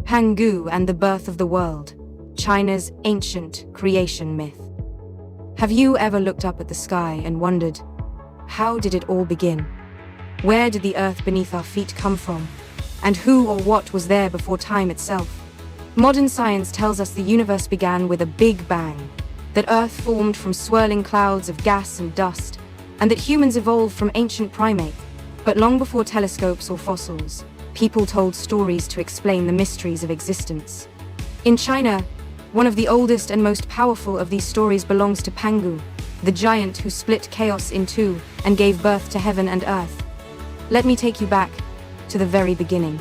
Pangu and the Birth of the World, China's ancient creation myth. Have you ever looked up at the sky and wondered, how did it all begin? Where did the earth beneath our feet come from? And who or what was there before time itself? Modern science tells us the universe began with a big bang, that Earth formed from swirling clouds of gas and dust, and that humans evolved from ancient primates. But long before telescopes or fossils, people told stories to explain the mysteries of existence. In China, one of the oldest and most powerful of these stories belongs to Pangu, the giant who split chaos in two and gave birth to heaven and earth. Let me take you back to the very beginning.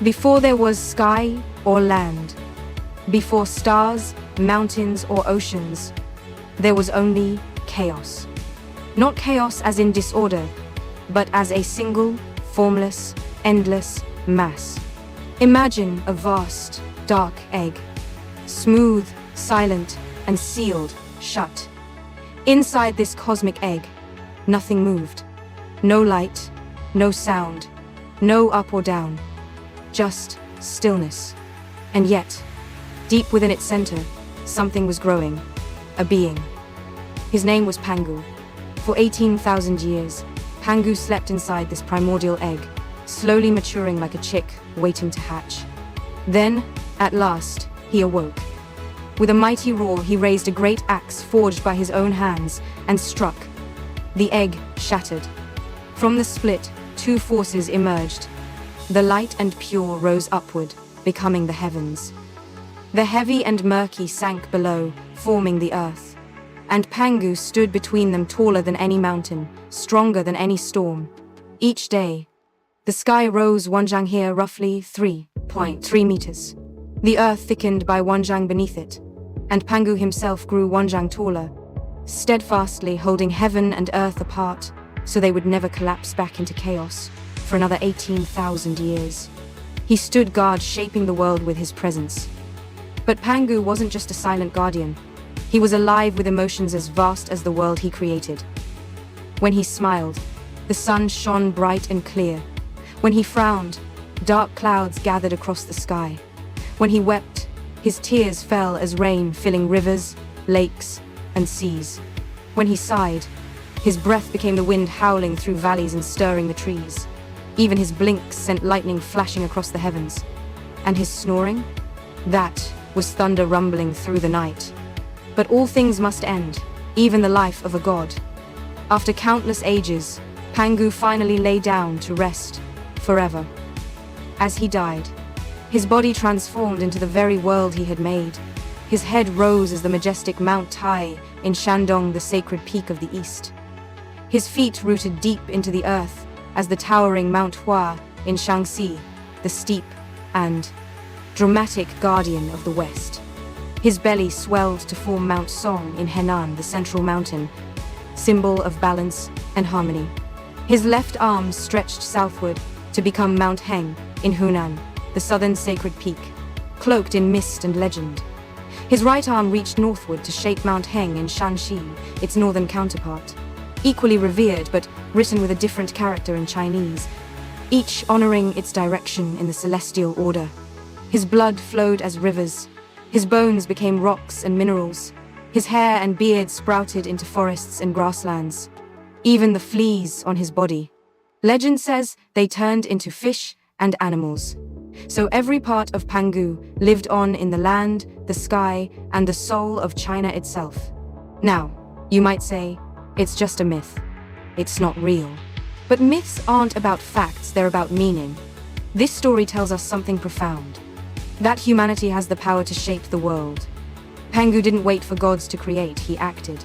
Before there was sky or land, before stars, mountains, or oceans, there was only chaos. Not chaos as in disorder, but as a single, formless, endless mass. Imagine a vast, dark egg, smooth, silent, and sealed shut. Inside this cosmic egg, nothing moved. No light, no sound, no up or down, just stillness. And yet, deep within its center, something was growing, a being. His name was Pangu. For 18,000 years, Pangu slept inside this primordial egg, slowly maturing like a chick waiting to hatch. Then, at last, he awoke. With a mighty roar, he raised a great axe forged by his own hands and struck. The egg shattered. From the split, two forces emerged. The light and pure rose upward, becoming the heavens. The heavy and murky sank below, forming the earth. And Pangu stood between them, taller than any mountain, stronger than any storm. Each day, the sky rose one zhang here, roughly 3.3 meters. The earth thickened by one zhang beneath it, and Pangu himself grew one zhang taller, steadfastly holding heaven and earth apart so they would never collapse back into chaos for another 18,000 years. He stood guard, shaping the world with his presence. But Pangu wasn't just a silent guardian. He was alive with emotions as vast as the world he created. When he smiled, the sun shone bright and clear. When he frowned, dark clouds gathered across the sky. When he wept, his tears fell as rain, filling rivers, lakes, and seas. When he sighed, his breath became the wind howling through valleys and stirring the trees. Even his blinks sent lightning flashing across the heavens. And his snoring? That was thunder rumbling through the night. But all things must end, even the life of a god. After countless ages, Pangu finally lay down to rest forever. As he died, his body transformed into the very world he had made. His head rose as the majestic Mount Tai in Shandong, the sacred peak of the east. His feet rooted deep into the earth as the towering Mount Hua in Shaanxi, the steep and dramatic guardian of the west. His belly swelled to form Mount Song in Henan, the central mountain, symbol of balance and harmony. His left arm stretched southward to become Mount Heng in Hunan, the southern sacred peak, cloaked in mist and legend. His right arm reached northward to shape Mount Heng in Shanxi, its northern counterpart, equally revered but written with a different character in Chinese, each honoring its direction in the celestial order. His blood flowed as rivers. His bones became rocks and minerals. His hair and beard sprouted into forests and grasslands. Even the fleas on his body, legend says, they turned into fish and animals. So every part of Pangu lived on in the land, the sky, and the soul of China itself. Now, you might say, it's just a myth. It's not real. But myths aren't about facts, they're about meaning. This story tells us something profound. That humanity has the power to shape the world. Pangu didn't wait for gods to create, he acted.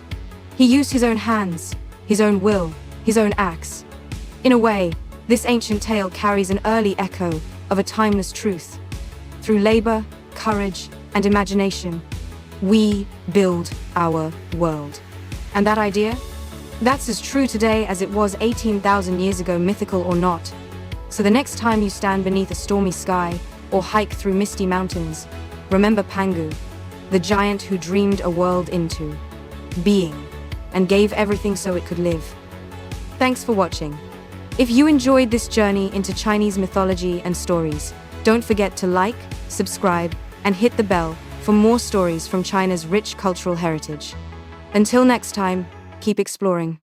He used his own hands, his own will, his own axe. In a way, this ancient tale carries an early echo of a timeless truth. Through labor, courage, and imagination, we build our world. And that idea? That's as true today as it was 18,000 years ago, mythical or not. So the next time you stand beneath a stormy sky, or hike through misty mountains, remember Pangu, the giant who dreamed a world into being and gave everything so it could live. Thanks for watching. If you enjoyed this journey into Chinese mythology and stories, don't forget to like, subscribe, and hit the bell for more stories from China's rich cultural heritage. Until next time, keep exploring.